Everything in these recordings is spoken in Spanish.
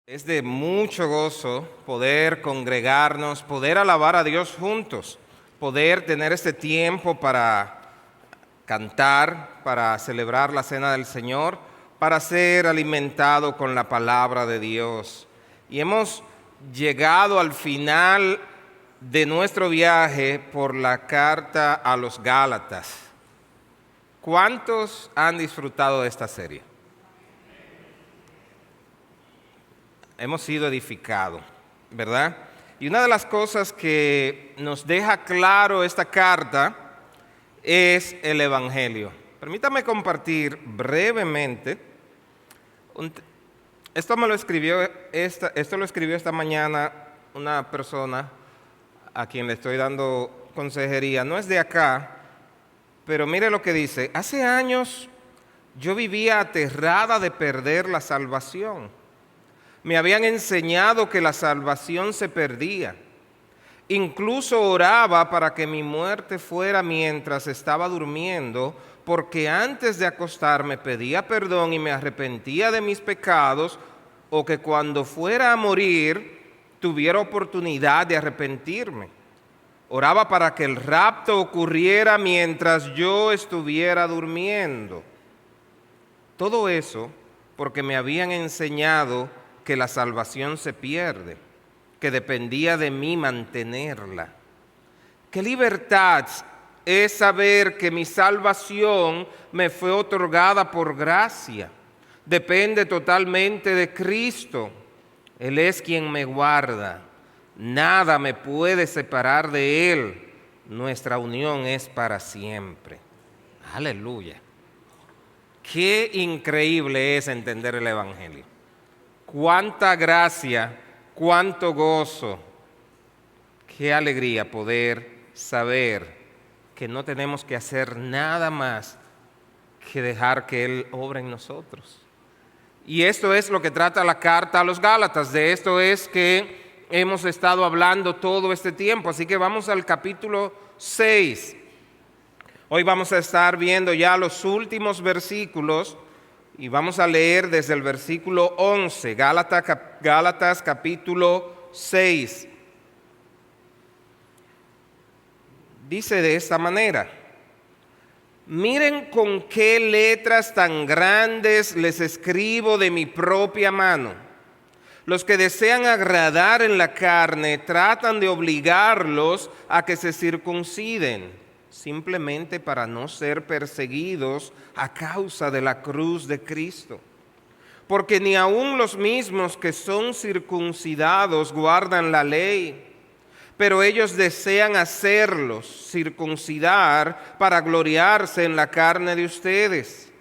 Es de mucho gozo poder congregarnos, poder alabar a Dios juntos, poder tener este tiempo para cantar, para celebrar la cena del Señor, para ser alimentado con la palabra de Dios. Y hemos llegado al final de nuestro viaje por la carta a los Gálatas. ¿Cuántos han disfrutado de esta serie? Hemos sido edificados, ¿verdad? Y una de las cosas que nos deja claro esta carta es el Evangelio. Permítame compartir brevemente. Esto lo escribió esta mañana una persona a quien le estoy dando consejería. No es de acá, pero mire lo que dice. Hace años yo vivía aterrada de perder la salvación. Me habían enseñado que la salvación se perdía. Incluso oraba para que mi muerte fuera mientras estaba durmiendo, porque antes de acostarme pedía perdón y me arrepentía de mis pecados, o que cuando fuera a morir tuviera oportunidad de arrepentirme. Oraba para que el rapto ocurriera mientras yo estuviera durmiendo. Todo eso porque me habían enseñado que la salvación se pierde, que dependía de mí mantenerla. Qué libertad es saber que mi salvación me fue otorgada por gracia. Depende totalmente de Cristo. Él es quien me guarda. Nada me puede separar de Él. Nuestra unión es para siempre. Aleluya. Qué increíble es entender el Evangelio. Cuánta gracia, cuánto gozo, qué alegría poder saber que no tenemos que hacer nada más que dejar que Él obre en nosotros. Y esto es lo que trata la carta a los Gálatas, de esto es que hemos estado hablando todo este tiempo. Así que vamos al capítulo 6. Hoy vamos a estar viendo ya los últimos versículos. Y vamos a leer desde el versículo 11, Gálatas capítulo 6. Dice de esta manera: miren con qué letras tan grandes les escribo de mi propia mano. Los que desean agradar en la carne tratan de obligarlos a que se circunciden, simplemente para no ser perseguidos a causa de la cruz de Cristo. Porque ni aun los mismos que son circuncidados guardan la ley, pero ellos desean hacerlos circuncidar para gloriarse en la carne de ustedes.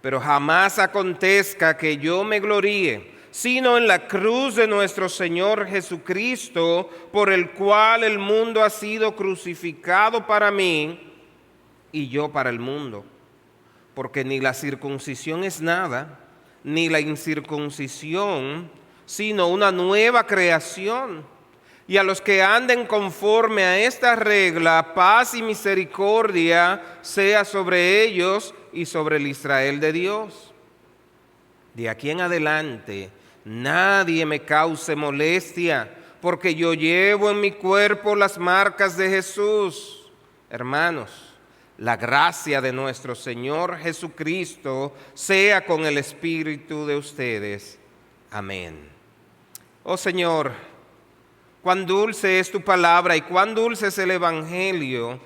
Pero jamás acontezca que yo me gloríe, sino en la cruz de nuestro Señor Jesucristo, por el cual el mundo ha sido crucificado para mí y yo para el mundo. Porque ni la circuncisión es nada, ni la incircuncisión, sino una nueva creación. Y a los que anden conforme a esta regla, paz y misericordia sea sobre ellos y sobre el Israel de Dios. De aquí en adelante, nadie me cause molestia, porque yo llevo en mi cuerpo las marcas de Jesús. Hermanos, la gracia de nuestro Señor Jesucristo sea con el espíritu de ustedes. Amén. Oh Señor, cuán dulce es tu palabra y cuán dulce es el Evangelio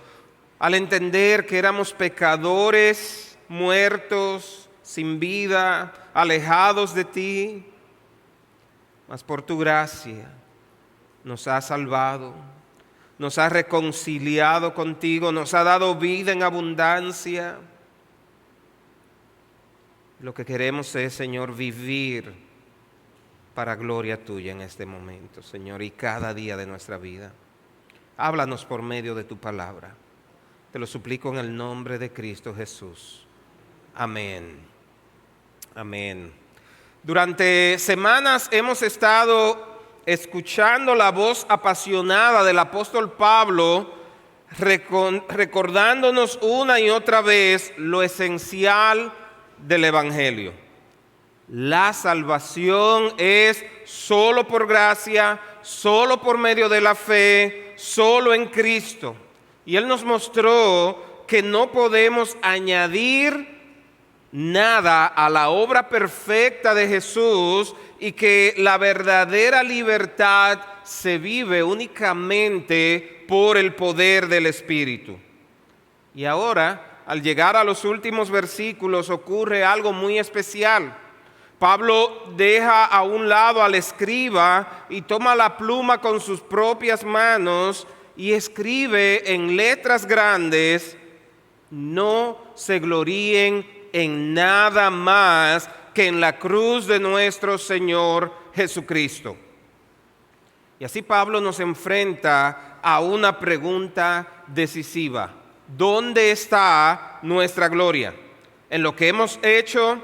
al entender que éramos pecadores, muertos, sin vida, alejados de ti, mas por tu gracia nos has salvado, nos has reconciliado contigo, nos ha dado vida en abundancia. Lo que queremos es, Señor, vivir para gloria tuya en este momento, Señor, y cada día de nuestra vida. Háblanos por medio de tu palabra. Te lo suplico en el nombre de Cristo Jesús. Amén. Amén. Durante semanas hemos estado escuchando la voz apasionada del apóstol Pablo, recordándonos una y otra vez lo esencial del Evangelio. La salvación es solo por gracia, solo por medio de la fe, solo en Cristo. Y Él nos mostró que no podemos añadir nada a la obra perfecta de Jesús y que la verdadera libertad se vive únicamente por el poder del Espíritu. Y ahora, al llegar a los últimos versículos, ocurre algo muy especial. Pablo deja a un lado al escriba y toma la pluma con sus propias manos y escribe en letras grandes: no se gloríen en nada más que en la cruz de nuestro Señor Jesucristo. Y así Pablo nos enfrenta a una pregunta decisiva: ¿dónde está nuestra gloria? ¿En lo que hemos hecho?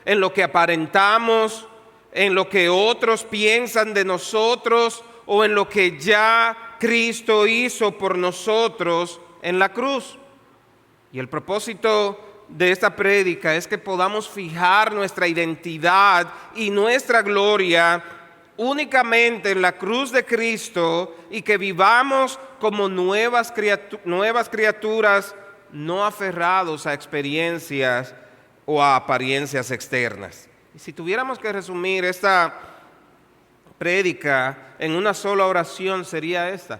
¿En lo que aparentamos? ¿En lo que otros piensan de nosotros? ¿O en lo que ya Cristo hizo por nosotros en la cruz? Y el propósito de esta prédica es que podamos fijar nuestra identidad y nuestra gloria únicamente en la cruz de Cristo y que vivamos como nuevas criaturas, no aferrados a experiencias o a apariencias externas. Y si tuviéramos que resumir esta prédica en una sola oración, sería esta: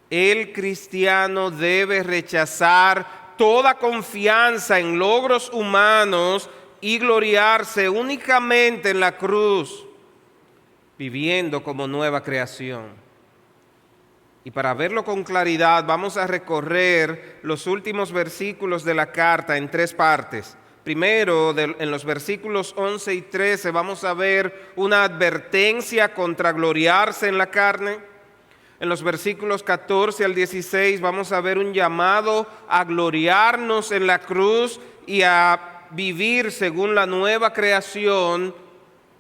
el cristiano debe rechazar toda confianza en logros humanos y gloriarse únicamente en la cruz, viviendo como nueva creación. Y para verlo con claridad, vamos a recorrer los últimos versículos de la carta en tres partes. Primero, en los versículos 11 y 13, vamos a ver una advertencia contra gloriarse en la carne. En los versículos 14 al 16 vamos a ver un llamado a gloriarnos en la cruz y a vivir según la nueva creación.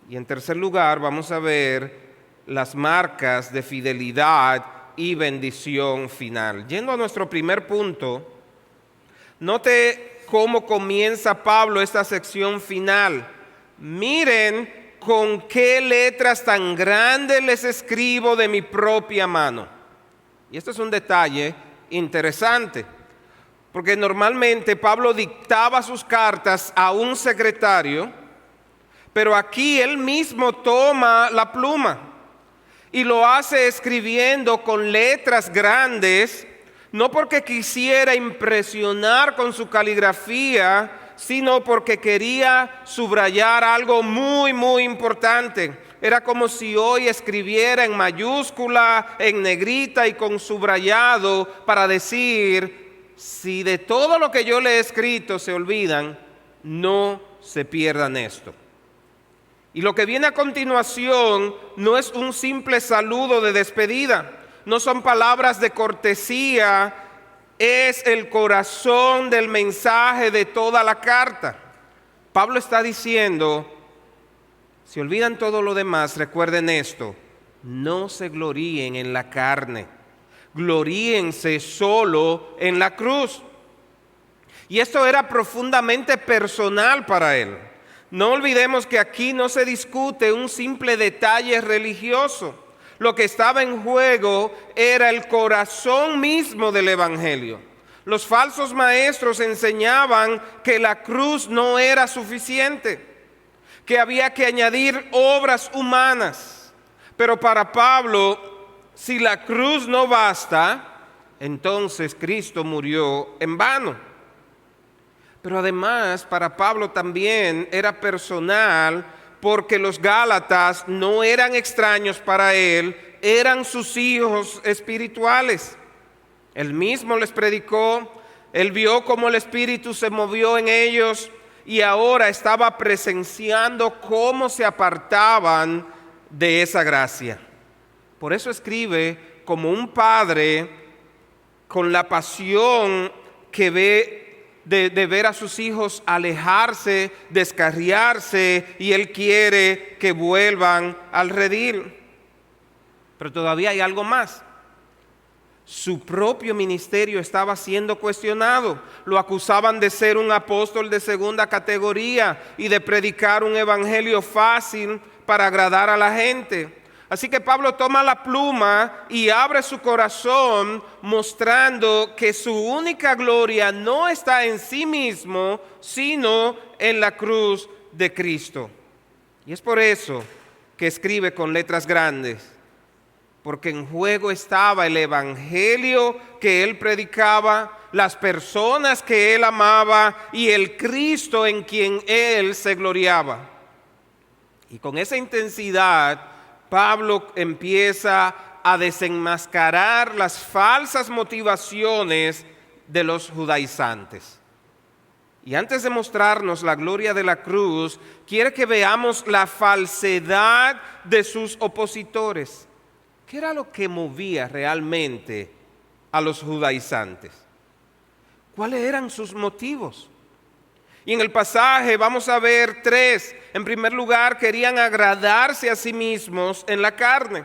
Y en tercer lugar vamos a ver las marcas de fidelidad y bendición final. Yendo a nuestro primer punto, note cómo comienza Pablo esta sección final. Miren con qué letras tan grandes les escribo de mi propia mano. Y esto es un detalle interesante, porque normalmente Pablo dictaba sus cartas a un secretario, pero aquí él mismo toma la pluma y lo hace escribiendo con letras grandes, no porque quisiera impresionar con su caligrafía, sino porque quería subrayar algo muy, muy importante. Era como si hoy escribiera en mayúscula, en negrita y con subrayado para decir: si de todo lo que yo le he escrito se olvidan, no se pierdan esto. Y lo que viene a continuación no es un simple saludo de despedida, no son palabras de cortesía, es el corazón del mensaje de toda la carta. Pablo está diciendo: si olvidan todo lo demás, recuerden esto: no se gloríen en la carne, gloríense solo en la cruz. Y esto era profundamente personal para él. No olvidemos que aquí no se discute un simple detalle religioso. Lo que estaba en juego era el corazón mismo del Evangelio. Los falsos maestros enseñaban que la cruz no era suficiente, que había que añadir obras humanas. Pero para Pablo, si la cruz no basta, entonces Cristo murió en vano. Pero además, para Pablo también era personal, porque los Gálatas no eran extraños para él, eran sus hijos espirituales. Él mismo les predicó, él vio cómo el Espíritu se movió en ellos y ahora estaba presenciando cómo se apartaban de esa gracia. Por eso escribe como un padre con la pasión que ve de ver a sus hijos alejarse, descarriarse, y él quiere que vuelvan al redil. Pero todavía hay algo más. Su propio ministerio estaba siendo cuestionado. Lo acusaban de ser un apóstol de segunda categoría y de predicar un evangelio fácil para agradar a la gente. Así que Pablo toma la pluma y abre su corazón, mostrando que su única gloria no está en sí mismo, sino en la cruz de Cristo. Y es por eso que escribe con letras grandes, porque en juego estaba el evangelio que él predicaba, las personas que él amaba y el Cristo en quien él se gloriaba. Y con esa intensidad, Pablo empieza a desenmascarar las falsas motivaciones de los judaizantes. Y antes de mostrarnos la gloria de la cruz, quiere que veamos la falsedad de sus opositores. ¿Qué era lo que movía realmente a los judaizantes? ¿Cuáles eran sus motivos? Y en el pasaje vamos a ver tres. En primer lugar, querían agradarse a sí mismos en la carne.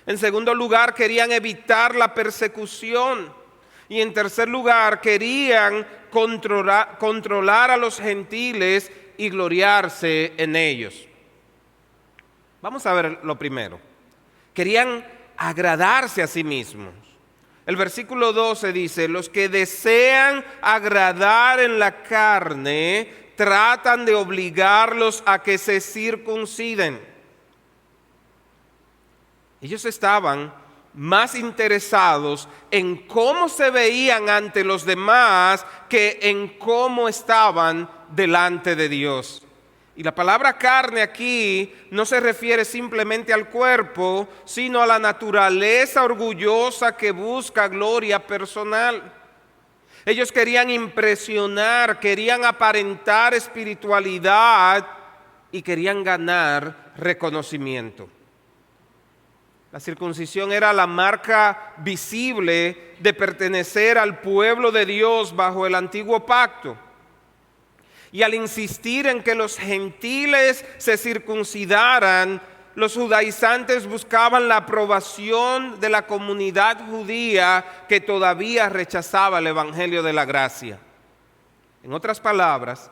En segundo lugar, querían evitar la persecución. Y en tercer lugar, querían controlar a los gentiles y gloriarse en ellos. Vamos a ver lo primero. Querían agradarse a sí mismos. El versículo 12 dice: los que desean agradar en la carne tratan de obligarlos a que se circunciden. Ellos estaban más interesados en cómo se veían ante los demás que en cómo estaban delante de Dios. Y la palabra carne aquí no se refiere simplemente al cuerpo, sino a la naturaleza orgullosa que busca gloria personal. Ellos querían impresionar, querían aparentar espiritualidad y querían ganar reconocimiento. La circuncisión era la marca visible de pertenecer al pueblo de Dios bajo el antiguo pacto. Y al insistir en que los gentiles se circuncidaran, los judaizantes buscaban la aprobación de la comunidad judía que todavía rechazaba el evangelio de la gracia. En otras palabras,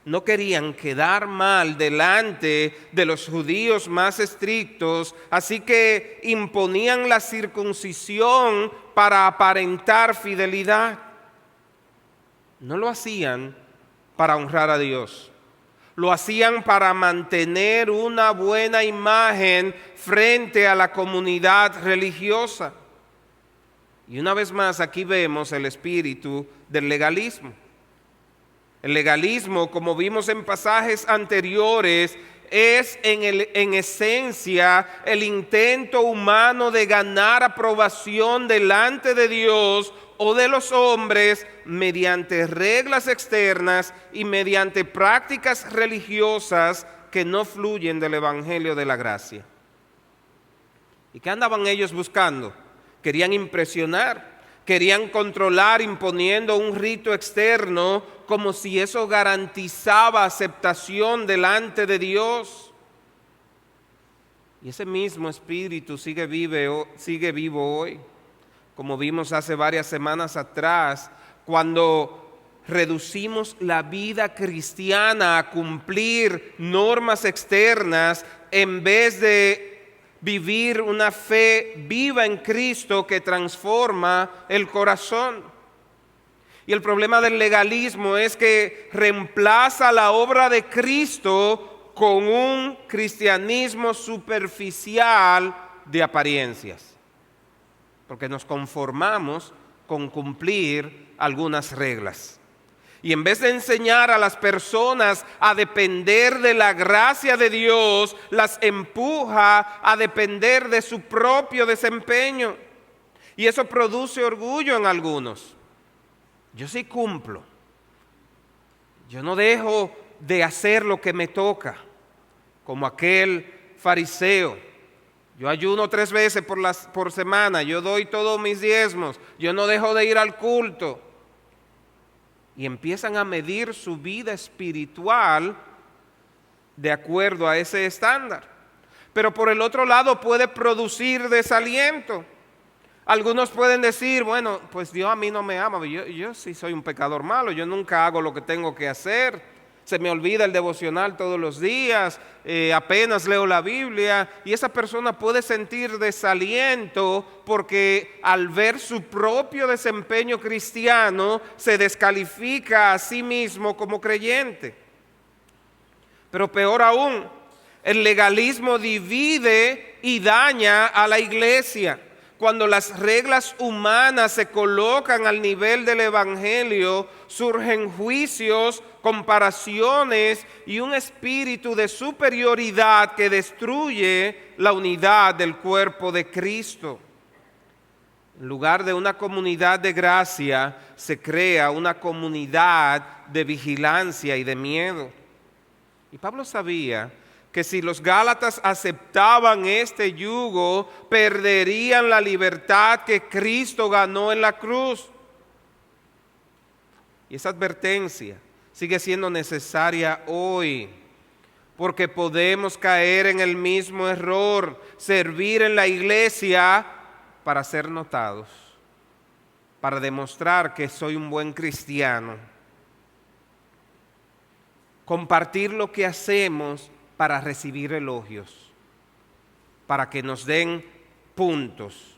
no querían quedar mal delante de los judíos más estrictos, así que imponían la circuncisión para aparentar fidelidad. No lo hacían para honrar a Dios. Lo hacían para mantener una buena imagen frente a la comunidad religiosa. Y una vez más aquí vemos el espíritu del legalismo. El legalismo, como vimos en pasajes anteriores, es en esencia el intento humano de ganar aprobación delante de Dios o de los hombres mediante reglas externas y mediante prácticas religiosas que no fluyen del evangelio de la gracia. ¿Y qué andaban ellos buscando? Querían impresionar, querían controlar imponiendo un rito externo como si eso garantizaba aceptación delante de Dios. Y ese mismo espíritu sigue vivo hoy. Como vimos hace varias semanas atrás, cuando reducimos la vida cristiana a cumplir normas externas en vez de vivir una fe viva en Cristo que transforma el corazón. Y el problema del legalismo es que reemplaza la obra de Cristo con un cristianismo superficial de apariencias. Porque nos conformamos con cumplir algunas reglas. Y en vez de enseñar a las personas a depender de la gracia de Dios, las empuja a depender de su propio desempeño. Y eso produce orgullo en algunos. Yo sí cumplo. Yo no dejo de hacer lo que me toca, como aquel fariseo. Yo ayuno 3 veces por semana, yo doy todos mis diezmos, yo no dejo de ir al culto. Y empiezan a medir su vida espiritual de acuerdo a ese estándar. Pero por el otro lado puede producir desaliento. Algunos pueden decir, bueno, pues Dios a mí no me ama, yo sí soy un pecador malo, yo nunca hago lo que tengo que hacer, se me olvida el devocional todos los días, apenas leo la Biblia, y esa persona puede sentir desaliento porque al ver su propio desempeño cristiano se descalifica a sí mismo como creyente. Pero peor aún, el legalismo divide y daña a la iglesia. Cuando las reglas humanas se colocan al nivel del Evangelio, surgen juicios, comparaciones y un espíritu de superioridad que destruye la unidad del cuerpo de Cristo. En lugar de una comunidad de gracia, se crea una comunidad de vigilancia y de miedo. Y Pablo sabía que si los gálatas aceptaban este yugo, perderían la libertad que Cristo ganó en la cruz. Y esa advertencia sigue siendo necesaria hoy, porque podemos caer en el mismo error, servir en la iglesia para ser notados, para demostrar que soy un buen cristiano, compartir lo que hacemos para recibir elogios, para que nos den puntos,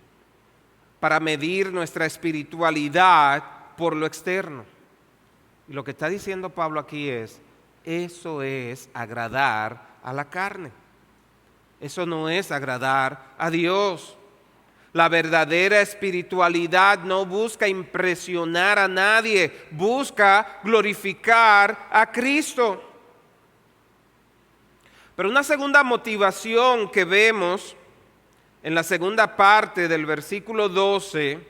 para medir nuestra espiritualidad por lo externo. Y lo que está diciendo Pablo aquí es, eso es agradar a la carne. Eso no es agradar a Dios. La verdadera espiritualidad no busca impresionar a nadie, busca glorificar a Cristo. Pero una segunda motivación que vemos en la segunda parte del versículo 12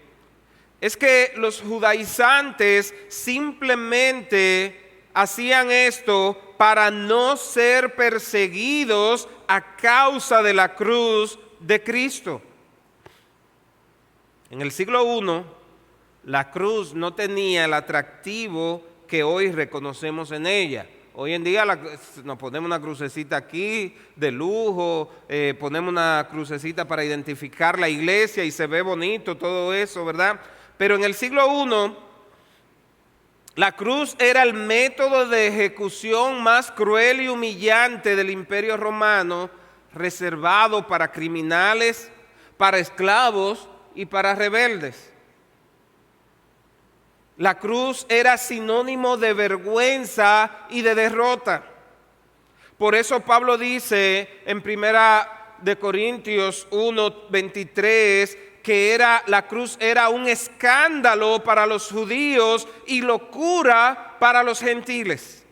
es que los judaizantes simplemente hacían esto para no ser perseguidos a causa de la cruz de Cristo. En el siglo I, la cruz no tenía el atractivo que hoy reconocemos en ella. Hoy en día nos ponemos una crucecita aquí de lujo, ponemos una crucecita para identificar la iglesia y se ve bonito todo eso, ¿verdad? Pero en el siglo I, la cruz era el método de ejecución más cruel y humillante del Imperio Romano, reservado para criminales, para esclavos y para rebeldes. La cruz era sinónimo de vergüenza y de derrota. Por eso Pablo dice en 1 Corintios 1:23 que la cruz era un escándalo para los judíos y locura para los gentiles.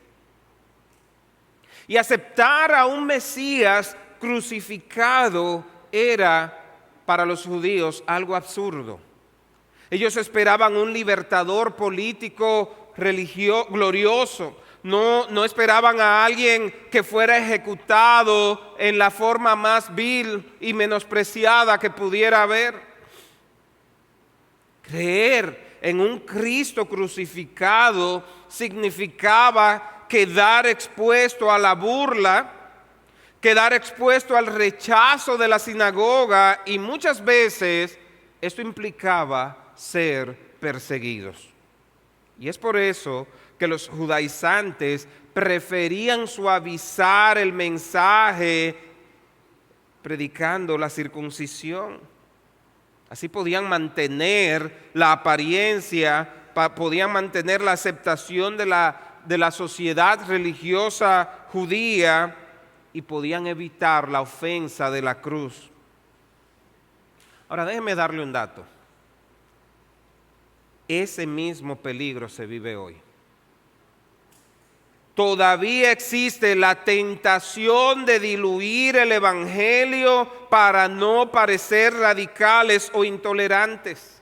Y aceptar a un Mesías crucificado era para los judíos algo absurdo. Ellos esperaban un libertador político glorioso. No esperaban a alguien que fuera ejecutado en la forma más vil y menospreciada que pudiera haber. Creer en un Cristo crucificado significaba quedar expuesto a la burla, quedar expuesto al rechazo de la sinagoga y muchas veces esto implicaba ser perseguidos. Y es por eso que los judaizantes preferían suavizar el mensaje predicando la circuncisión. Así podían mantener la apariencia, podían mantener la aceptación de la sociedad religiosa judía y podían evitar la ofensa de la cruz. Ahora déjeme darle un dato. Ese mismo peligro se vive hoy. Todavía existe la tentación de diluir el evangelio para no parecer radicales o intolerantes.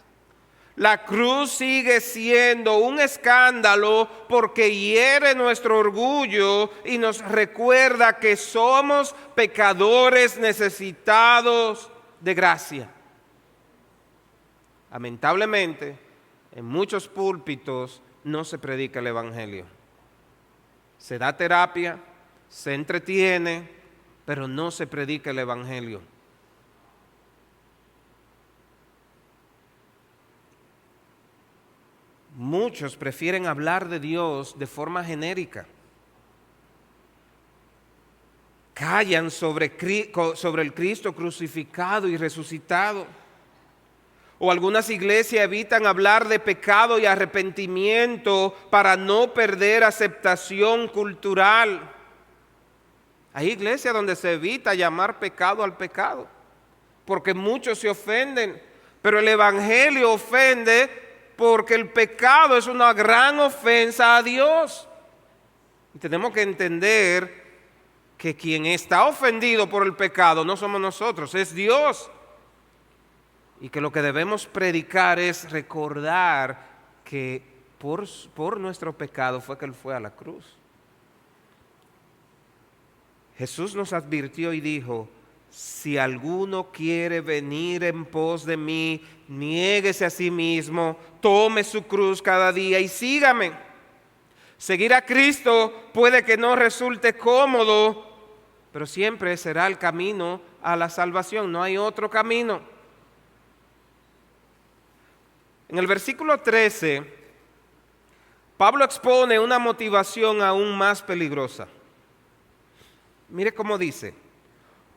La cruz sigue siendo un escándalo porque hiere nuestro orgullo y nos recuerda que somos pecadores necesitados de gracia. Lamentablemente, en muchos púlpitos no se predica el evangelio. Se da terapia, se entretiene, pero no se predica el evangelio. Muchos prefieren hablar de Dios de forma genérica. Callan sobre el Cristo crucificado y resucitado. O algunas iglesias evitan hablar de pecado y arrepentimiento para no perder aceptación cultural. Hay iglesias donde se evita llamar pecado al pecado, porque muchos se ofenden, pero el Evangelio ofende porque el pecado es una gran ofensa a Dios. Y tenemos que entender que quien está ofendido por el pecado no somos nosotros, es Dios. Y que lo que debemos predicar es recordar que por nuestro pecado fue que Él fue a la cruz. Jesús nos advirtió y dijo: si alguno quiere venir en pos de mí, niéguese a sí mismo, tome su cruz cada día y sígame. Seguir a Cristo puede que no resulte cómodo, pero siempre será el camino a la salvación, no hay otro camino. En el versículo 13, Pablo expone una motivación aún más peligrosa. Mire cómo dice: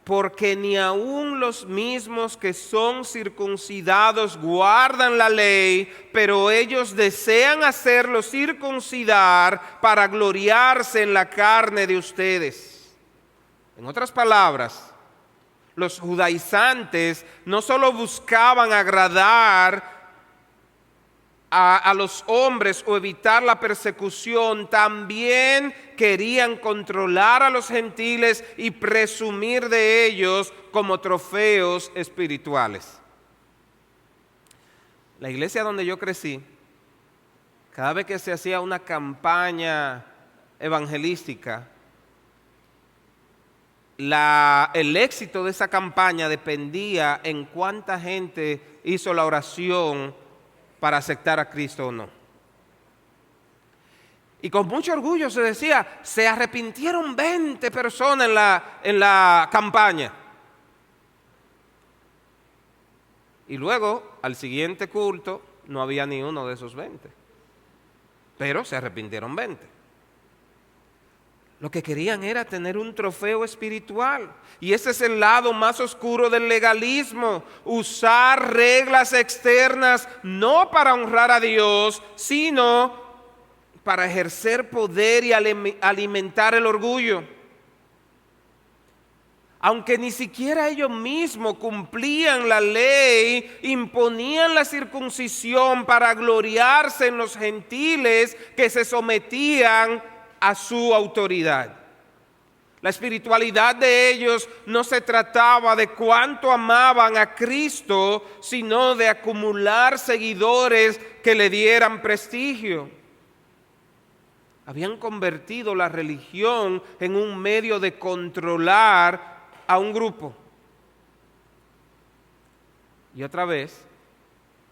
porque ni aun los mismos que son circuncidados guardan la ley, pero ellos desean hacerlos circuncidar para gloriarse en la carne de ustedes. En otras palabras, los judaizantes no solo buscaban agradar a los hombres o evitar la persecución, también querían controlar a los gentiles y presumir de ellos como trofeos espirituales. La iglesia donde yo crecí, cada vez que se hacía una campaña evangelística, el éxito de esa campaña dependía en cuánta gente hizo la oración para aceptar a Cristo o no. Y con mucho orgullo se decía: se arrepintieron 20 personas en la campaña. Y luego, al siguiente culto, no había ni uno de esos 20. Pero se arrepintieron 20. Lo que querían era tener un trofeo espiritual. Y ese es el lado más oscuro del legalismo. Usar reglas externas no para honrar a Dios, sino para ejercer poder y alimentar el orgullo. Aunque ni siquiera ellos mismos cumplían la ley, imponían la circuncisión para gloriarse en los gentiles que se sometían a su autoridad. La espiritualidad de ellos no se trataba de cuánto amaban a Cristo, sino de acumular seguidores que le dieran prestigio. Habían convertido la religión en un medio de controlar a un grupo. Y otra vez,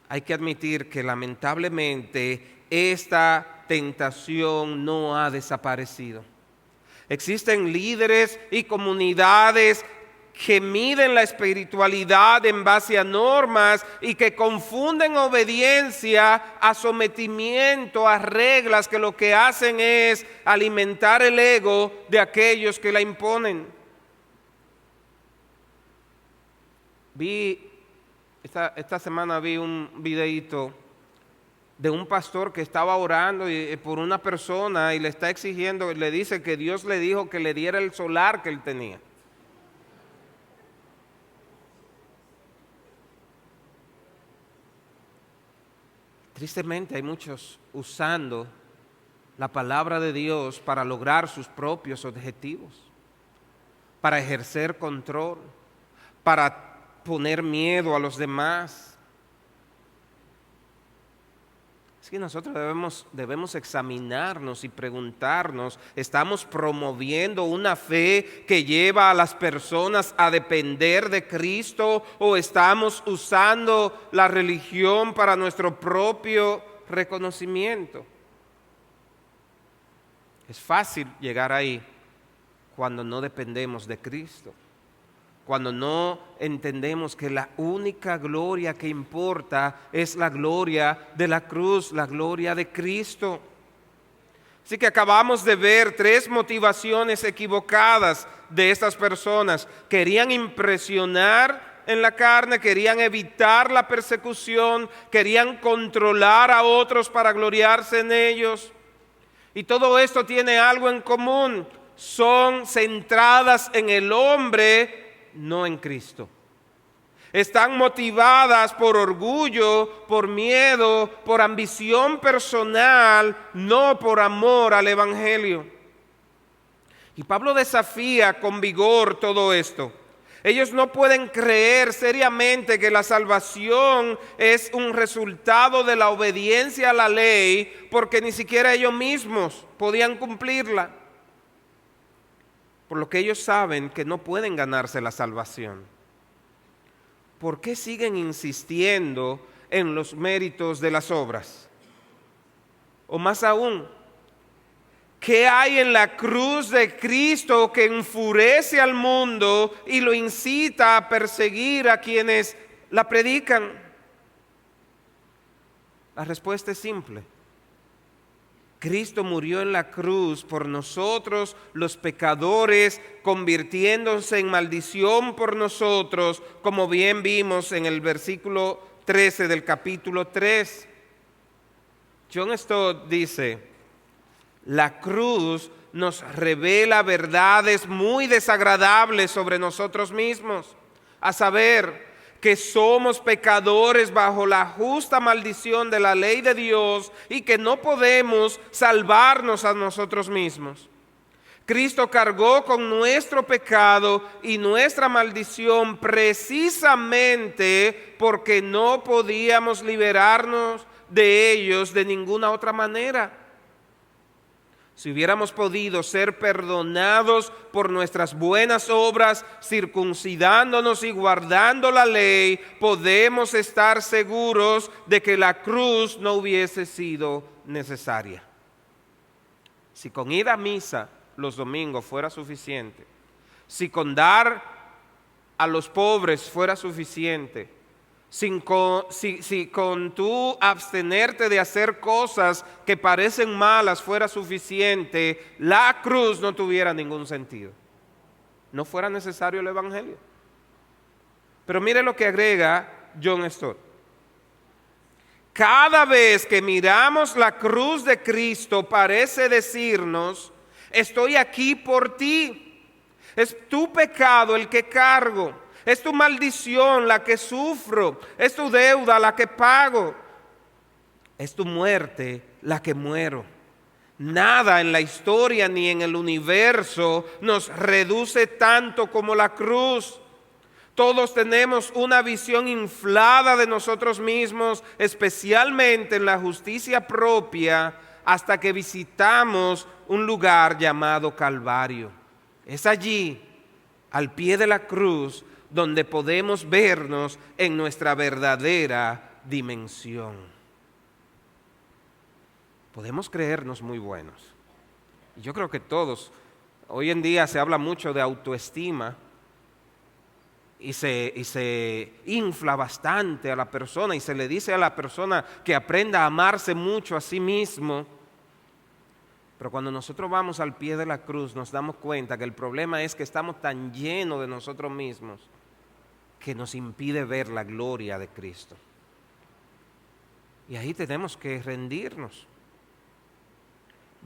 hay que admitir que lamentablemente esta tentación no ha desaparecido. Existen líderes y comunidades que miden la espiritualidad en base a normas y que confunden obediencia a sometimiento, a reglas que lo que hacen es alimentar el ego de aquellos que la imponen. Esta semana vi un videíto de un pastor que estaba orando por una persona y le está exigiendo, le dice que Dios le dijo que le diera el solar que él tenía. Tristemente hay muchos usando la palabra de Dios para lograr sus propios objetivos, para ejercer control, para poner miedo a los demás. Es que nosotros debemos examinarnos y preguntarnos: ¿estamos promoviendo una fe que lleva a las personas a depender de Cristo o estamos usando la religión para nuestro propio reconocimiento? Es fácil llegar ahí cuando no dependemos de Cristo. cuando no entendemos que la única gloria que importa es la gloria de la cruz, la gloria de Cristo. Así que acabamos de ver 3 motivaciones equivocadas de estas personas. Querían impresionar en la carne, querían evitar la persecución, querían controlar a otros para gloriarse en ellos. Y todo esto tiene algo en común: son centradas en el hombre, no en Cristo. Están motivadas por orgullo, por miedo, por ambición personal, no por amor al Evangelio. Y Pablo desafía con vigor todo esto. Ellos no pueden creer seriamente que la salvación es un resultado de la obediencia a la ley, porque ni siquiera ellos mismos podían cumplirla. Por lo que ellos saben que no pueden ganarse la salvación. ¿Por qué siguen insistiendo en los méritos de las obras? O más aún, ¿qué hay en la cruz de Cristo que enfurece al mundo y lo incita a perseguir a quienes la predican? La respuesta es simple. Cristo murió en la cruz por nosotros, los pecadores, convirtiéndose en maldición por nosotros, como bien vimos en el versículo 13 del capítulo 3. John Stott dice: la cruz nos revela verdades muy desagradables sobre nosotros mismos, a saber, que somos pecadores bajo la justa maldición de la ley de Dios y que no podemos salvarnos a nosotros mismos. Cristo cargó con nuestro pecado y nuestra maldición precisamente porque no podíamos liberarnos de ellos de ninguna otra manera. Si hubiéramos podido ser perdonados por nuestras buenas obras, circuncidándonos y guardando la ley, podemos estar seguros de que la cruz no hubiese sido necesaria. Si con ir a misa los domingos fuera suficiente, si con dar a los pobres fuera suficiente, si con tú abstenerte de hacer cosas que parecen malas fuera suficiente, la cruz no tuviera ningún sentido. No fuera necesario el Evangelio. Pero mire lo que agrega John Stott. Cada vez que miramos la cruz de Cristo parece decirnos: estoy aquí por ti. Es tu pecado el que cargo. Es tu maldición la que sufro, es tu deuda la que pago, es tu muerte la que muero. Nada en la historia ni en el universo nos reduce tanto como la cruz. Todos tenemos una visión inflada de nosotros mismos, especialmente en la justicia propia, hasta que visitamos un lugar llamado Calvario. Es allí, al pie de la cruz, donde podemos vernos en nuestra verdadera dimensión. Podemos creernos muy buenos. Yo creo que todos, hoy en día se habla mucho de autoestima y se infla bastante a la persona y se le dice a la persona que aprenda a amarse mucho a sí mismo. Pero cuando nosotros vamos al pie de la cruz nos damos cuenta que el problema es que estamos tan llenos de nosotros mismos que nos impide ver la gloria de Cristo. Y ahí tenemos que rendirnos,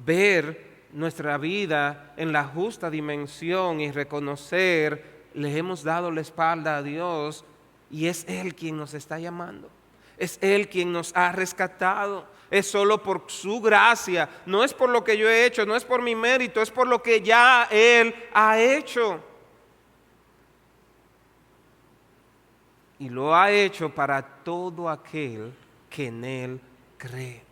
ver nuestra vida en la justa dimensión y reconocer: le hemos dado la espalda a Dios y es Él quien nos está llamando. Es Él quien nos ha rescatado. Es solo por su gracia. No es por lo que yo he hecho, no es por mi mérito, es por lo que ya Él ha hecho. Y lo ha hecho para todo aquel que en Él cree.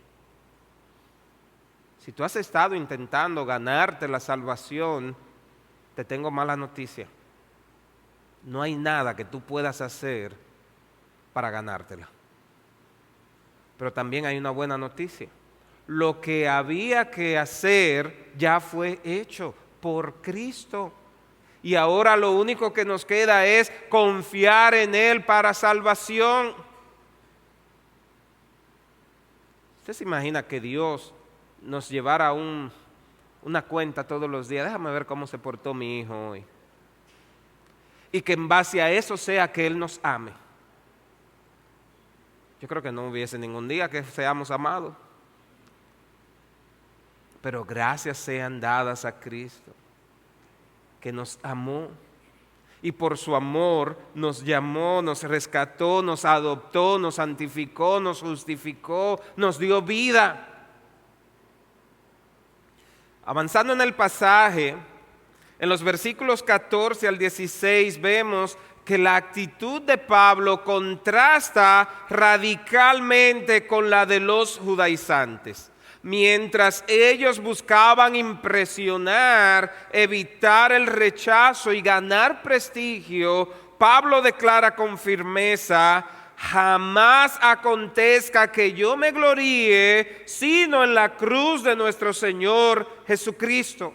Si tú has estado intentando ganarte la salvación, te tengo mala noticia. No hay nada que tú puedas hacer para ganártela. Pero también hay una buena noticia. Lo que había que hacer ya fue hecho por Cristo. Y ahora lo único que nos queda es confiar en Él para salvación. ¿Usted se imagina que Dios nos llevara una cuenta todos los días? Déjame ver cómo se portó mi hijo hoy. Y que en base a eso sea que Él nos ame. Yo creo que no hubiese ningún día que seamos amados. Pero gracias sean dadas a Cristo, que nos amó. Y por su amor nos llamó, nos rescató, nos adoptó, nos santificó, nos justificó, nos dio vida. Avanzando en el pasaje, en los versículos 14 al 16 vemos que la actitud de Pablo contrasta radicalmente con la de los judaizantes. Mientras ellos buscaban impresionar, evitar el rechazo y ganar prestigio, Pablo declara con firmeza: jamás acontezca que yo me gloríe sino en la cruz de nuestro Señor Jesucristo.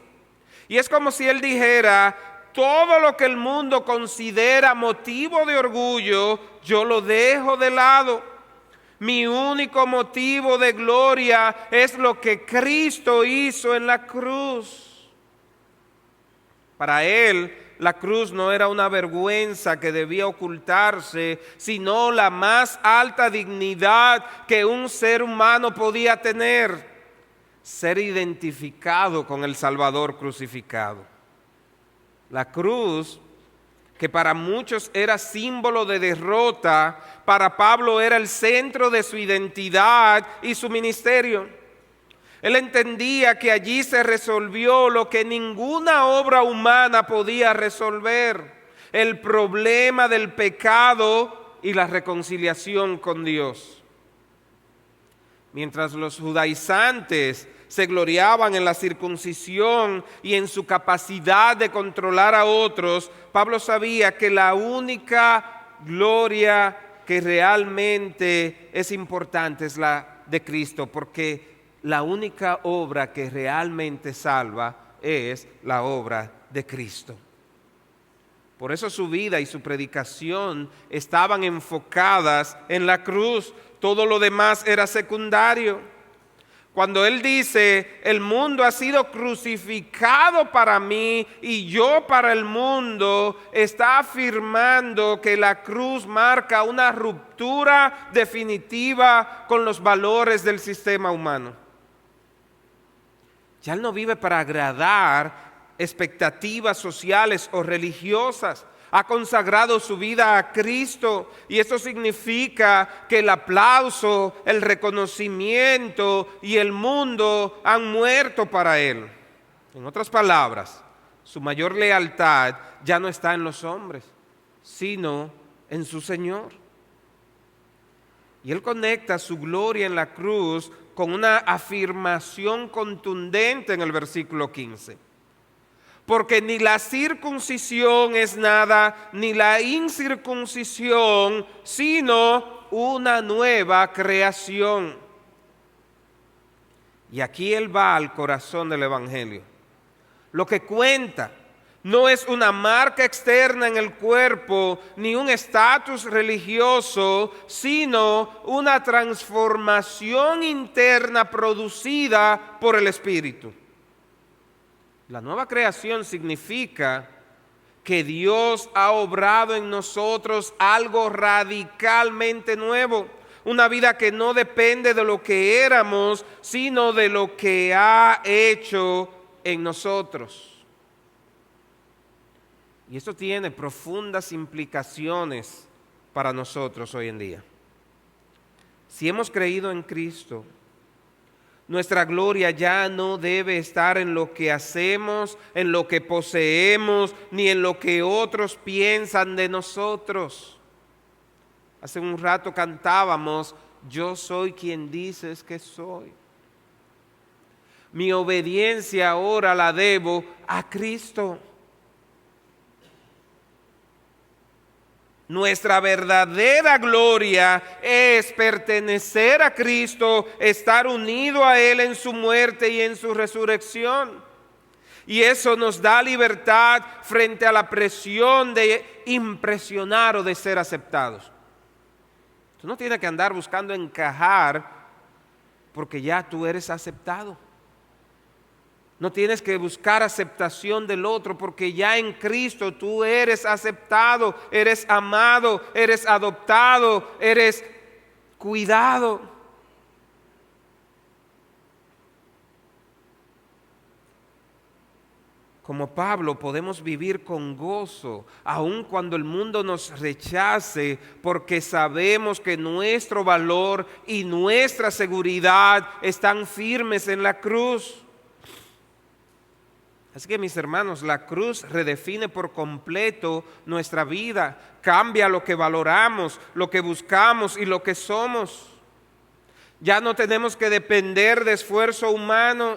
Y es como si él dijera: todo lo que el mundo considera motivo de orgullo, yo lo dejo de lado. Mi único motivo de gloria es lo que Cristo hizo en la cruz. Para él, la cruz no era una vergüenza que debía ocultarse, sino la más alta dignidad que un ser humano podía tener: ser identificado con el Salvador crucificado. La cruz, que para muchos era símbolo de derrota, para Pablo era el centro de su identidad y su ministerio. Él entendía que allí se resolvió lo que ninguna obra humana podía resolver: el problema del pecado y la reconciliación con Dios. Mientras los judaizantes se gloriaban en la circuncisión y en su capacidad de controlar a otros, Pablo sabía que la única gloria que realmente es importante es la de Cristo, porque la única obra que realmente salva es la obra de Cristo. Por eso su vida y su predicación estaban enfocadas en la cruz. Todo lo demás era secundario. Cuando él dice: el mundo ha sido crucificado para mí y yo para el mundo, está afirmando que la cruz marca una ruptura definitiva con los valores del sistema humano. Ya él no vive para agradar expectativas sociales o religiosas. Ha consagrado su vida a Cristo, y esto significa que el aplauso, el reconocimiento y el mundo han muerto para él. En otras palabras, su mayor lealtad ya no está en los hombres, sino en su Señor. Y él conecta su gloria en la cruz con una afirmación contundente en el versículo 15. Porque ni la circuncisión es nada, ni la incircuncisión, sino una nueva creación. Y aquí él va al corazón del Evangelio. Lo que cuenta no es una marca externa en el cuerpo, ni un estatus religioso, sino una transformación interna producida por el Espíritu. La nueva creación significa que Dios ha obrado en nosotros algo radicalmente nuevo, una vida que no depende de lo que éramos, sino de lo que ha hecho en nosotros. Y esto tiene profundas implicaciones para nosotros hoy en día. Si hemos creído en Cristo, nuestra gloria ya no debe estar en lo que hacemos, en lo que poseemos, ni en lo que otros piensan de nosotros. Hace un rato cantábamos: yo soy quien dices que soy. Mi obediencia ahora la debo a Cristo. Nuestra verdadera gloria es pertenecer a Cristo, estar unido a Él en su muerte y en su resurrección. Y eso nos da libertad frente a la presión de impresionar o de ser aceptados. Tú no tienes que andar buscando encajar porque ya tú eres aceptado. No tienes que buscar aceptación del otro porque ya en Cristo tú eres aceptado, eres amado, eres adoptado, eres cuidado. Como Pablo podemos vivir con gozo, aun cuando el mundo nos rechace, porque sabemos que nuestro valor y nuestra seguridad están firmes en la cruz. Así que mis hermanos, la cruz redefine por completo nuestra vida, cambia lo que valoramos, lo que buscamos y lo que somos. Ya no tenemos que depender de esfuerzo humano.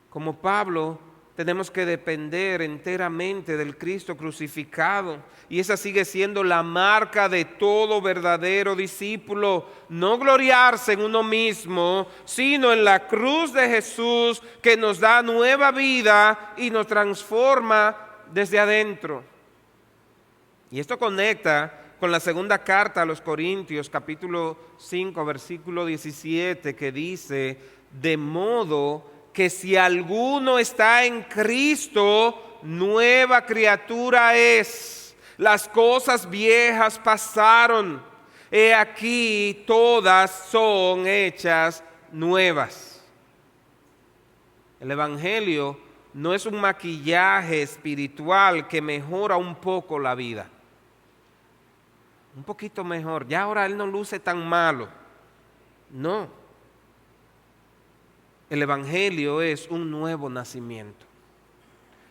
Como Pablo, tenemos que depender enteramente del Cristo crucificado. Y esa sigue siendo la marca de todo verdadero discípulo. No gloriarse en uno mismo, sino en la cruz de Jesús que nos da nueva vida y nos transforma desde adentro. Y esto conecta con la segunda carta a los Corintios, capítulo 5, versículo 17, que dice, de modo que si alguno está en Cristo, nueva criatura es. Las cosas viejas pasaron, he aquí todas son hechas nuevas. El Evangelio no es un maquillaje espiritual que mejora un poco la vida. Un poquito mejor, ya ahora él no luce tan malo. No. El Evangelio es un nuevo nacimiento,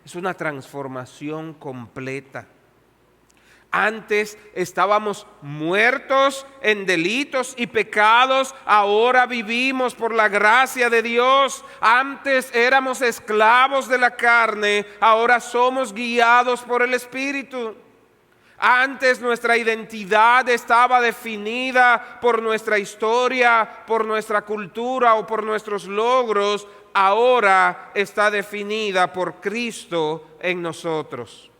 es una transformación completa. Antes estábamos muertos en delitos y pecados, ahora vivimos por la gracia de Dios. Antes éramos esclavos de la carne, ahora somos guiados por el Espíritu. Antes nuestra identidad estaba definida por nuestra historia, por nuestra cultura o por nuestros logros. Ahora está definida por Cristo en nosotros.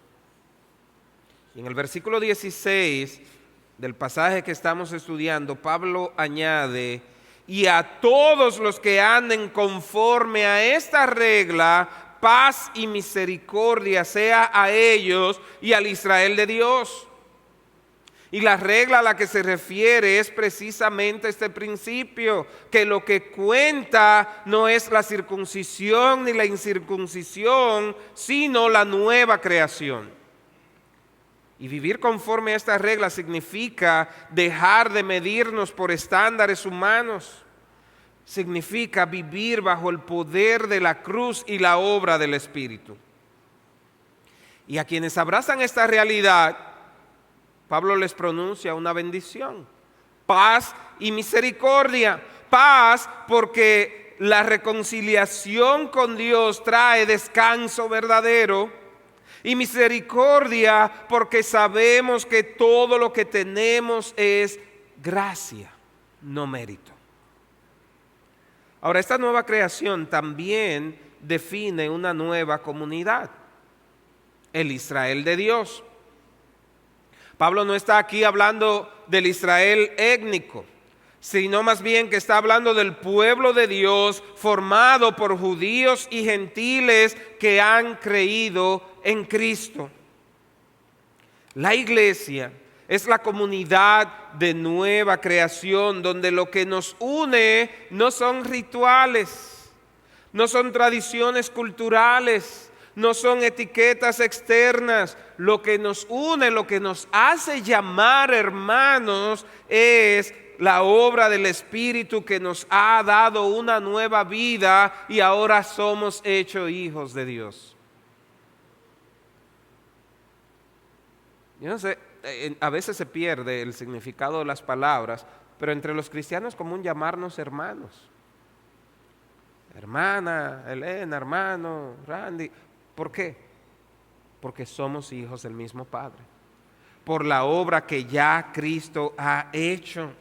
Y en el versículo 16 del pasaje que estamos estudiando, Pablo añade, y a todos los que anden conforme a esta regla, paz y misericordia sea a ellos y al Israel de Dios. Y la regla a la que se refiere es precisamente este principio, que lo que cuenta no es la circuncisión ni la incircuncisión, sino la nueva creación. Y vivir conforme a esta regla significa dejar de medirnos por estándares humanos. Significa vivir bajo el poder de la cruz y la obra del Espíritu. Y a quienes abrazan esta realidad, Pablo les pronuncia una bendición, paz y misericordia. Paz porque la reconciliación con Dios trae descanso verdadero, y misericordia porque sabemos que todo lo que tenemos es gracia, no mérito. Ahora, esta nueva creación también define una nueva comunidad, el Israel de Dios. Pablo no está aquí hablando del Israel étnico, sino más bien que está hablando del pueblo de Dios formado por judíos y gentiles que han creído en Cristo. La iglesia es la comunidad de nueva creación donde lo que nos une no son rituales, no son tradiciones culturales, no son etiquetas externas. Lo que nos une, lo que nos hace llamar hermanos es la obra del Espíritu que nos ha dado una nueva vida y ahora somos hechos hijos de Dios. Yo no sé, a veces se pierde el significado de las palabras, pero entre los cristianos es común llamarnos hermanos. Hermana, Elena, hermano, Randy. ¿Por qué? Porque somos hijos del mismo Padre, por la obra que ya Cristo ha hecho.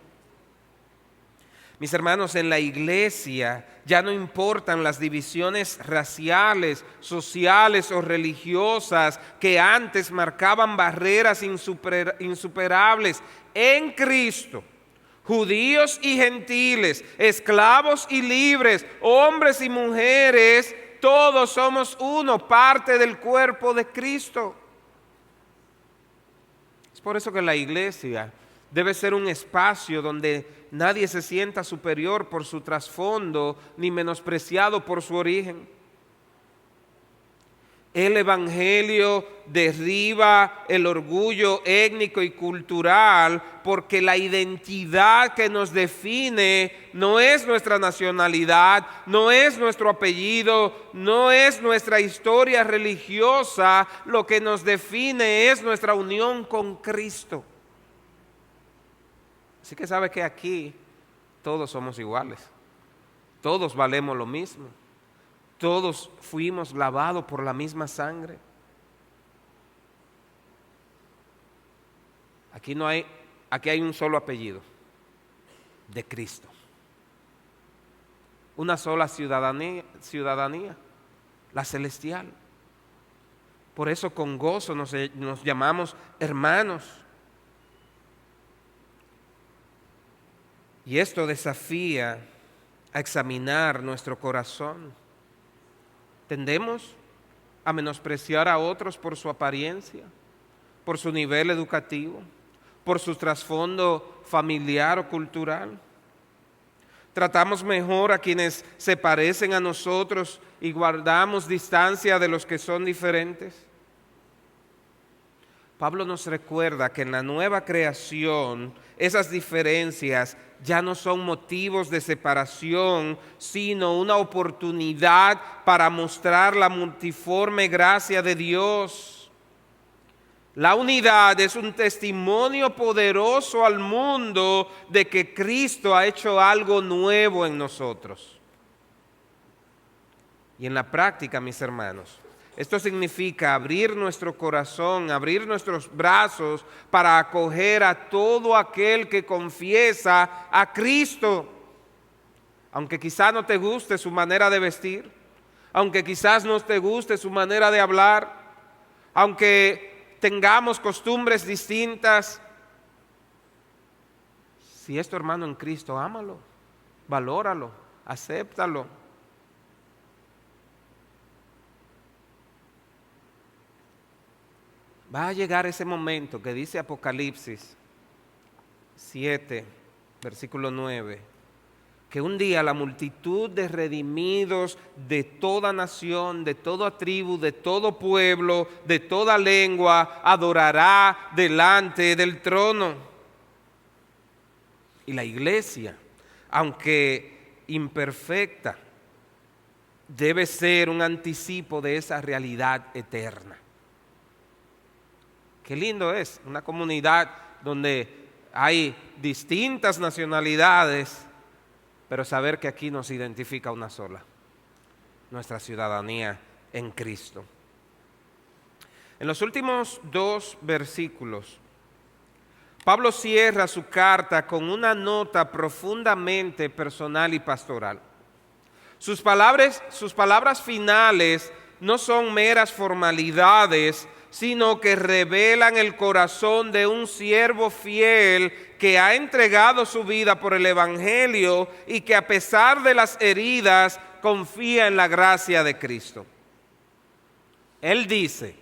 Mis hermanos, en la iglesia ya no importan las divisiones raciales, sociales o religiosas que antes marcaban barreras insuperables. En Cristo, judíos y gentiles, esclavos y libres, hombres y mujeres, todos somos uno, parte del cuerpo de Cristo. Es por eso que la iglesia debe ser un espacio donde nadie se sienta superior por su trasfondo ni menospreciado por su origen. El Evangelio derriba el orgullo étnico y cultural porque la identidad que nos define no es nuestra nacionalidad, no es nuestro apellido, no es nuestra historia religiosa. Lo que nos define es nuestra unión con Cristo. Así que sabe que aquí todos somos iguales, todos valemos lo mismo, todos fuimos lavados por la misma sangre. Aquí hay un solo apellido, de Cristo, una sola ciudadanía, la celestial. Por eso con gozo nos llamamos hermanos. Y esto desafía a examinar nuestro corazón. ¿Tendemos a menospreciar a otros por su apariencia, por su nivel educativo, por su trasfondo familiar o cultural? ¿Tratamos mejor a quienes se parecen a nosotros y guardamos distancia de los que son diferentes? Pablo nos recuerda que en la nueva creación esas diferencias ya no son motivos de separación, sino una oportunidad para mostrar la multiforme gracia de Dios. La unidad es un testimonio poderoso al mundo de que Cristo ha hecho algo nuevo en nosotros. Y en la práctica, mis hermanos, esto significa abrir nuestro corazón, abrir nuestros brazos para acoger a todo aquel que confiesa a Cristo. Aunque quizás no te guste su manera de vestir, aunque quizás no te guste su manera de hablar, aunque tengamos costumbres distintas, si es tu hermano en Cristo, ámalo, valóralo, acéptalo. Va a llegar ese momento que dice Apocalipsis 7, versículo 9, que un día la multitud de redimidos de toda nación, de toda tribu, de todo pueblo, de toda lengua, adorará delante del trono. Y la iglesia, aunque imperfecta, debe ser un anticipo de esa realidad eterna. Qué lindo es una comunidad donde hay distintas nacionalidades, pero saber que aquí nos identifica una sola, nuestra ciudadanía en Cristo. En los últimos 2 versículos, Pablo cierra su carta con una nota profundamente personal y pastoral. Sus palabras finales no son meras formalidades, sino que revelan el corazón de un siervo fiel que ha entregado su vida por el Evangelio y que a pesar de las heridas confía en la gracia de Cristo. Él dice: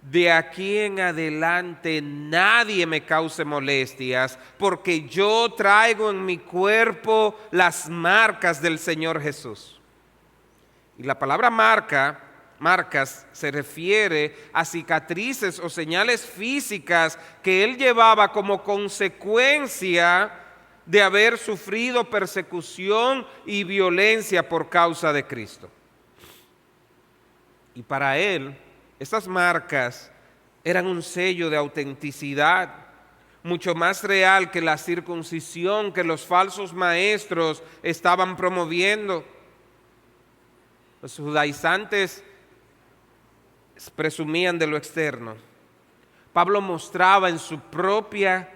de aquí en adelante nadie me cause molestias, porque yo traigo en mi cuerpo las marcas del Señor Jesús. Y la palabra marcas se refiere a cicatrices o señales físicas que él llevaba como consecuencia de haber sufrido persecución y violencia por causa de Cristo. Y para él, estas marcas eran un sello de autenticidad, mucho más real que la circuncisión que los falsos maestros estaban promoviendo. Los judaizantes presumían de lo externo. Pablo mostraba en su propia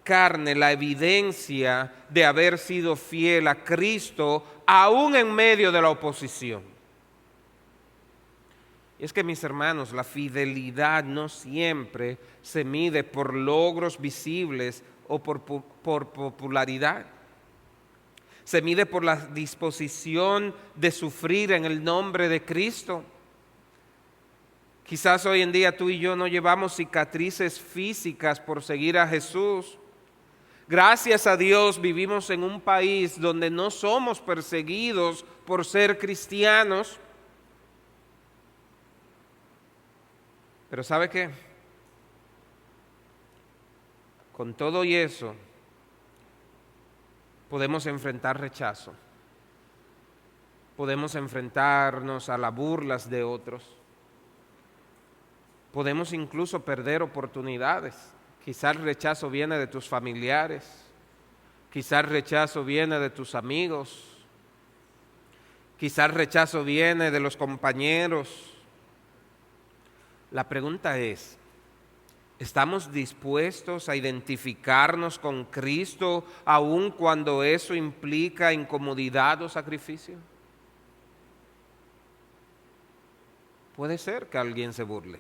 carne la evidencia de haber sido fiel a Cristo aún en medio de la oposición. Y es que, mis hermanos, la fidelidad no siempre se mide por logros visibles o por popularidad. Se mide por la disposición de sufrir en el nombre de Cristo. Quizás hoy en día tú y yo no llevamos cicatrices físicas por seguir a Jesús. Gracias a Dios vivimos en un país donde no somos perseguidos por ser cristianos. Pero ¿sabe qué? Con todo y eso, podemos enfrentar rechazo. Podemos enfrentarnos a las burlas de otros. Podemos incluso perder oportunidades. Quizás el rechazo viene de tus familiares. Quizás el rechazo viene de tus amigos. Quizás el rechazo viene de los compañeros. La pregunta es, ¿estamos dispuestos a identificarnos con Cristo aun cuando eso implica incomodidad o sacrificio? Puede ser que alguien se burle,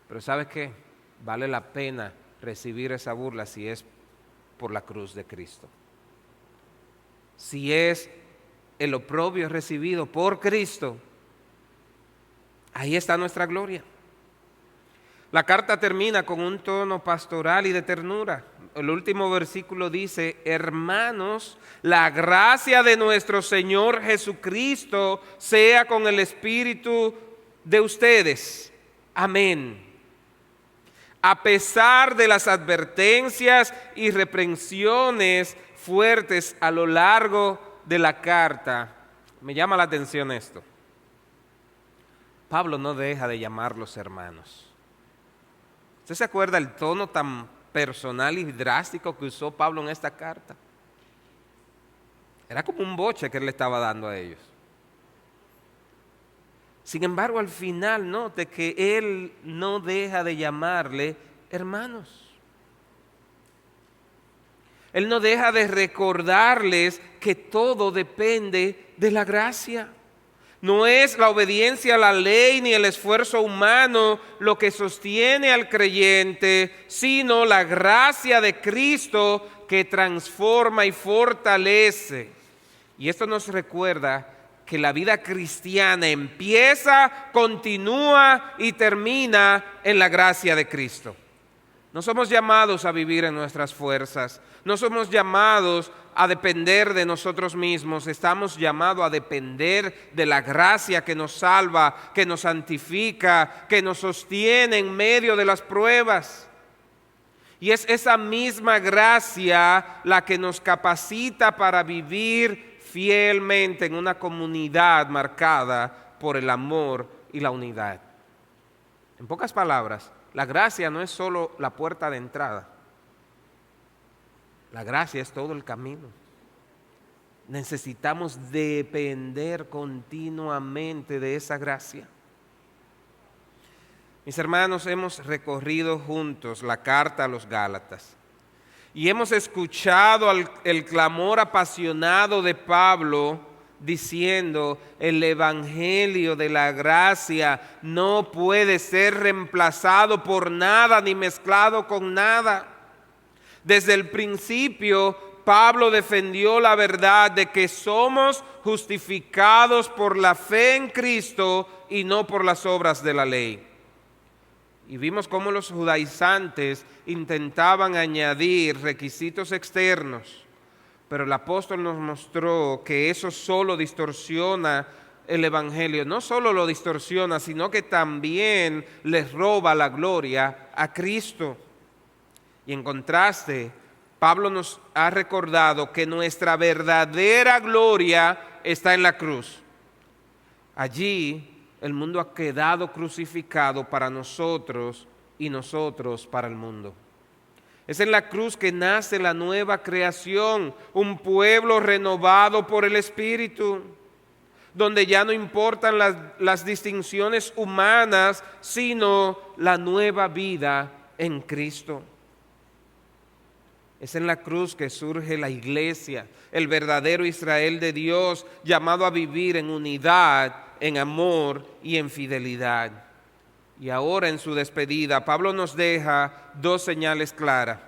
pero ¿sabes qué? Vale la pena recibir esa burla si es por la cruz de Cristo. Si es el oprobio recibido por Cristo, ahí está nuestra gloria. La carta termina con un tono pastoral y de ternura. El último versículo dice: hermanos, la gracia de nuestro Señor Jesucristo sea con el espíritu de ustedes. Amén. A pesar de las advertencias y reprensiones fuertes a lo largo de la carta, me llama la atención esto. Pablo no deja de llamarlos hermanos. ¿Usted se acuerda el tono tan personal y drástico que usó Pablo en esta carta? Era como un boche que él le estaba dando a ellos. Sin embargo, al final note que él no deja de llamarle hermanos. Él no deja de recordarles que todo depende de la gracia. No es la obediencia a la ley ni el esfuerzo humano lo que sostiene al creyente, sino la gracia de Cristo que transforma y fortalece. Y esto nos recuerda que la vida cristiana empieza, continúa y termina en la gracia de Cristo. No somos llamados a vivir en nuestras fuerzas, no somos llamados a depender de nosotros mismos, estamos llamados a depender de la gracia que nos salva, que nos santifica, que nos sostiene en medio de las pruebas. Y es esa misma gracia la que nos capacita para vivir fielmente en una comunidad marcada por el amor y la unidad. En pocas palabras, la gracia no es solo la puerta de entrada. La gracia es todo el camino. Necesitamos depender continuamente de esa gracia. Mis hermanos, hemos recorrido juntos la carta a los Gálatas y hemos escuchado el clamor apasionado de Pablo diciendo: el evangelio de la gracia no puede ser reemplazado por nada ni mezclado con nada. Desde el principio, Pablo defendió la verdad de que somos justificados por la fe en Cristo y no por las obras de la ley. Y vimos cómo los judaizantes intentaban añadir requisitos externos, pero el apóstol nos mostró que eso solo distorsiona el evangelio. No solo lo distorsiona, sino que también les roba la gloria a Cristo. Y en contraste, Pablo nos ha recordado que nuestra verdadera gloria está en la cruz. Allí el mundo ha quedado crucificado para nosotros y nosotros para el mundo. Es en la cruz que nace la nueva creación, un pueblo renovado por el Espíritu, donde ya no importan las distinciones humanas, sino la nueva vida en Cristo. Es en la cruz que surge la iglesia, el verdadero Israel de Dios, llamado a vivir en unidad, en amor y en fidelidad. Y ahora en su despedida, Pablo nos deja dos señales claras.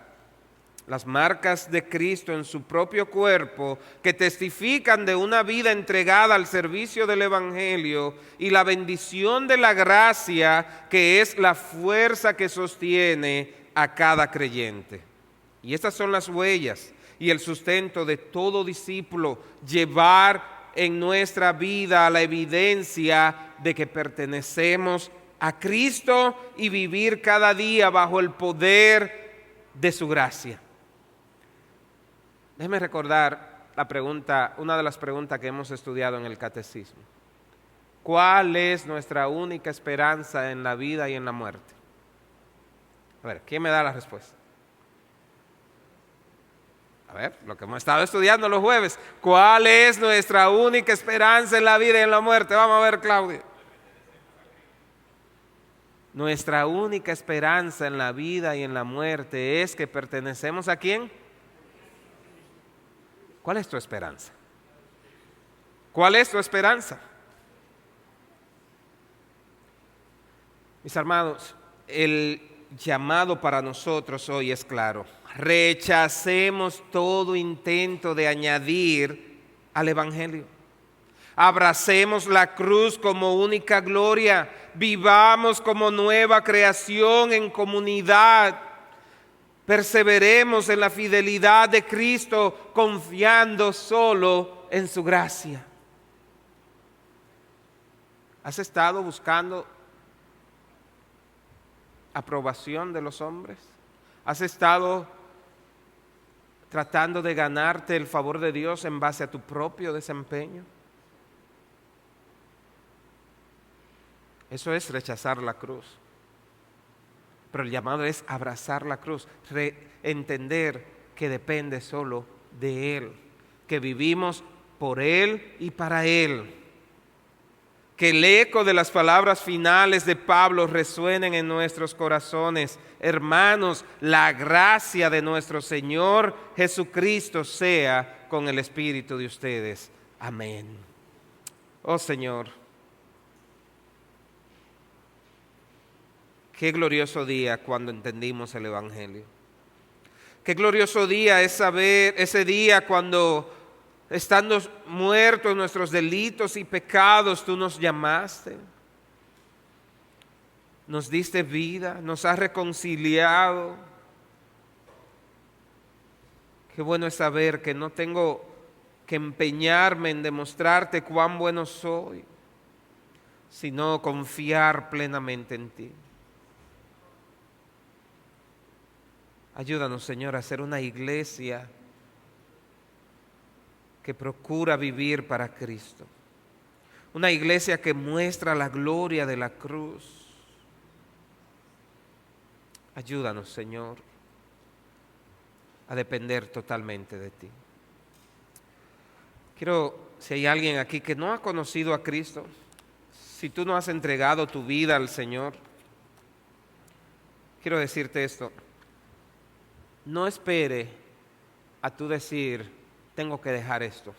Las marcas de Cristo en su propio cuerpo, que testifican de una vida entregada al servicio del Evangelio, y la bendición de la gracia, que es la fuerza que sostiene a cada creyente. Y estas son las huellas y el sustento de todo discípulo, llevar en nuestra vida la evidencia de que pertenecemos a Cristo y vivir cada día bajo el poder de su gracia. Déjeme recordar una de las preguntas que hemos estudiado en el catecismo. ¿Cuál es nuestra única esperanza en la vida y en la muerte? A ver, ¿quién me da la respuesta? A ver, lo que hemos estado estudiando los jueves. ¿Cuál es nuestra única esperanza en la vida y en la muerte? Vamos a ver, Claudia. Nuestra única esperanza en la vida y en la muerte es que pertenecemos ¿a quién? ¿Cuál es tu esperanza? ¿Cuál es tu esperanza? Mis hermanos, el llamado para nosotros hoy es claro. Rechacemos todo intento de añadir al Evangelio. Abracemos la cruz como única gloria. Vivamos como nueva creación en comunidad. Perseveremos en la fidelidad de Cristo, confiando solo en su gracia. ¿Has estado buscando aprobación de los hombres? ¿Has estado tratando de ganarte el favor de Dios en base a tu propio desempeño? Eso es rechazar la cruz. Pero el llamado es abrazar la cruz, entender que depende solo de Él, que vivimos por Él y para Él. Que el eco de las palabras finales de Pablo resuenen en nuestros corazones. Hermanos, la gracia de nuestro Señor Jesucristo sea con el espíritu de ustedes. Amén. Oh Señor, qué glorioso día cuando entendimos el Evangelio. Qué glorioso día es saber ese día cuando, estando muertos en nuestros delitos y pecados, tú nos llamaste, nos diste vida, nos has reconciliado. Qué bueno es saber que no tengo que empeñarme en demostrarte cuán bueno soy, sino confiar plenamente en ti. Ayúdanos, Señor, a ser una iglesia que procura vivir para Cristo. Una iglesia que muestra la gloria de la cruz. Ayúdanos, Señor, a depender totalmente de ti. Si hay alguien aquí que no ha conocido a Cristo, si tú no has entregado tu vida al Señor, quiero decirte esto. No espere a tú decir, tengo que dejar esto.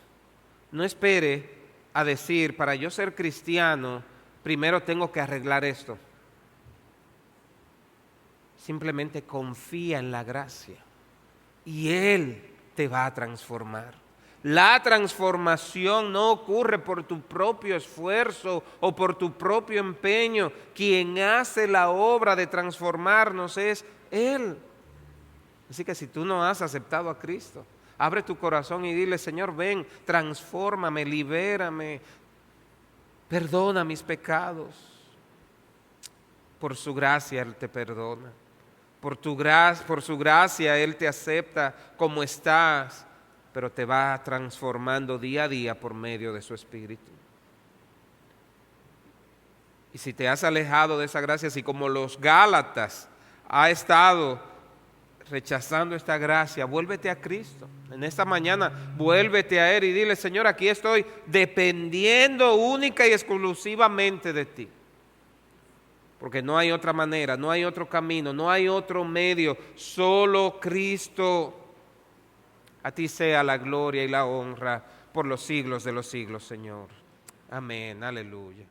No espere a decir, para yo ser cristiano, primero tengo que arreglar esto. Simplemente confía en la gracia y Él te va a transformar. La transformación no ocurre por tu propio esfuerzo o por tu propio empeño. Quien hace la obra de transformarnos es Él. Así que si tú no has aceptado a Cristo, abre tu corazón y dile, Señor, ven, transfórmame, libérame, perdona mis pecados. Por su gracia Él te perdona. Por su gracia Él te acepta como estás, pero te va transformando día a día por medio de su Espíritu. Y si te has alejado de esa gracia, si como los Gálatas ha estado rechazando esta gracia, vuélvete a Cristo. En esta mañana, vuélvete a Él y dile, Señor, aquí estoy dependiendo única y exclusivamente de ti. Porque no hay otra manera, no hay otro camino, no hay otro medio, solo Cristo. A ti sea la gloria y la honra por los siglos de los siglos, Señor. Amén, aleluya.